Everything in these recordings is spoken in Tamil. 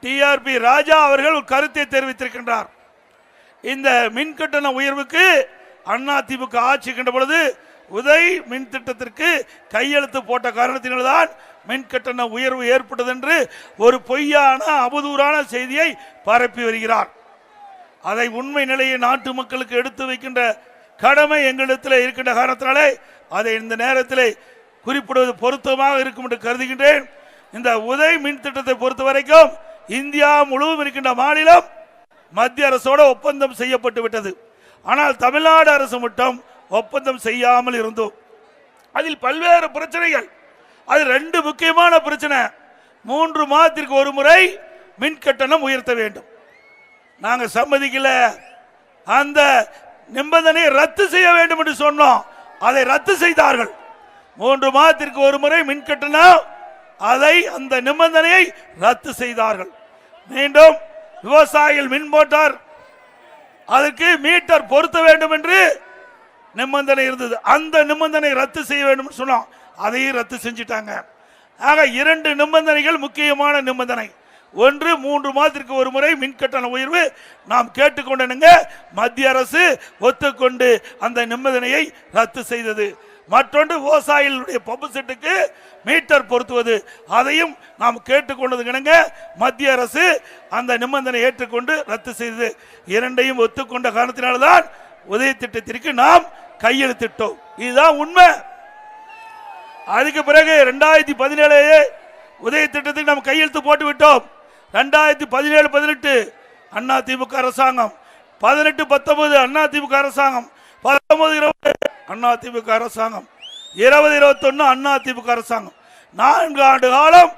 டிஆர்பி ராஜா அவர்கள் கருத்தை தெரிவித்திருக்கின்றார். இந்த மின் கட்டண உயர்வுக்கு அதிமுக ஆட்சி கண்ட பொழுது உதய் மின் திட்டத்திற்கு கையெழுத்து போட்ட காரணத்தினால்தான் மின் கட்டண உயர்வு ஏற்பட்டது என்று ஒரு பொய்யான அவதூறான செய்தியை பரப்பி வருகிறார். அதை உண்மை நிலையை நாட்டு மக்களுக்கு எடுத்து வைக்கின்ற கடமை எங்களிடத்தில் இருக்கின்ற காரணத்தினாலே அதை இந்த நேரத்தில் குறிப்பிடுவது பொருத்தமாக இருக்கும் என்று கருதுகின்றேன். இந்த உதய் மின் திட்டத்தை பொறுத்த வரைக்கும் இந்தியா முழுவதும் இருக்கின்ற மாநிலம் மத்திய அரசோடு ஒப்பந்தம் செய்யப்பட்டு விட்டது. ஆனால் தமிழ்நாடு அரசு மட்டும் ஒப்பந்தம் செய்யாமல் இருந்தோம். அதில் பல்வேறு பிரச்சனைகள். அது ரெண்டு முக்கியமான பிரச்சனை. 3 மாதத்திற்கு ஒரு முறை மின் கட்டணம் உயர்த்த வேண்டும். நாங்கள் சம்மதிக்கல. அந்த நிபந்தனையை ரத்து செய்ய வேண்டும் என்று சொன்னோம். அதை ரத்து செய்தார்கள். 3 மாதத்திற்கு ஒரு முறை மின் கட்டணம், அதை அந்த நிபந்தனையை ரத்து செய்தார்கள். மீண்டும் விவசாயிகள் மின் போட்டார், அதற்கு மீட்டர் பொருத்த வேண்டும் என்று நிபந்தனை இருந்தது. அந்த நிபந்தனை ரத்து செய்ய வேண்டும் சொன்னோம், அதையும் ரத்து செஞ்சிட்டாங்க. ஆக 2 நிபந்தனைகள் முக்கியமான நிபந்தனை. ஒன்று, 3 மாதத்திற்கு ஒரு முறை மின் கட்டண உயர்வு நாம் கேட்டுக்கொண்டனுங்க. மத்திய அரசு ஒத்துக்கொண்டு அந்த நிபந்தனையை ரத்து செய்தது. மற்றொன்று, விவசாயிகளுடைய பம்பு செட்டுக்கு மீட்டர் பொருத்துவது, அதையும் நாம் கேட்டுக்கொண்டதுங்க. மத்திய அரசு அந்த நிபந்தனை ஏற்றுக்கொண்டு ரத்து செய்தது. 2ஐயும் ஒத்துக்கொண்ட காரணத்தினால்தான் உதய திட்டத்திற்கு நாம் கையெழுத்திட்டோம். இதுதான் உண்மை. அதுக்கு பிறகு 2017 உதய திட்டத்துக்கு நாம் கையெழுத்து போட்டு விட்டோம். 2017-18 அதிமுக அரசாங்கம், 18-19 அதிமுக அரசாங்கம், 19-20 அதிமுக அரசாங்கம், 20-21 அதிமுக அரசாங்கம். 4 ஆண்டு காலம்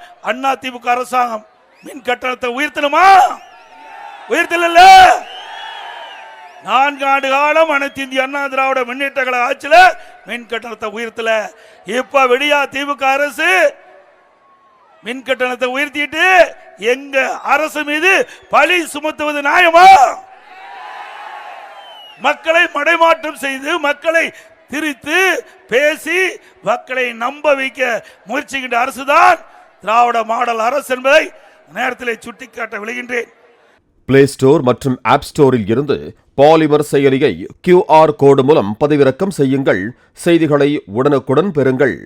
அதிமுக அரசாங்கம் மின் கட்டணத்தை உயர்த்தணுமா? உயர்த்தல. 4 ஆண்டு காலம் அனைத்து இந்திய அண்ணா திராவிட முன்னேற்ற கழக ஆட்சியில் மின் கட்டணத்தை உயர்த்தல. இப்ப விடியா திமுக அரசு மின் கட்டணத்தை உயர்த்திட்டு எங்க அரசு மீது பழி சுமத்துவது நியாயமா? மக்களை மடைமாற்றம் செய்து, மக்களை திரித்து பேசி, மக்களை நம்ப வைக்க முயற்சிக்கின்ற அரசுதான் திராவிட மாடல் அரசு என்பதை நேரத்தில் சுட்டிக்காட்ட விளைகின்றேன். பிளே ஸ்டோர் மற்றும் ஆப் ஸ்டோரில் இருந்து பாலிமர் செயலியை QR கோடு மூலம் பதிவிறக்கம் செய்யுங்கள். செய்திகளை உடனுக்குடன் பெறுங்கள்.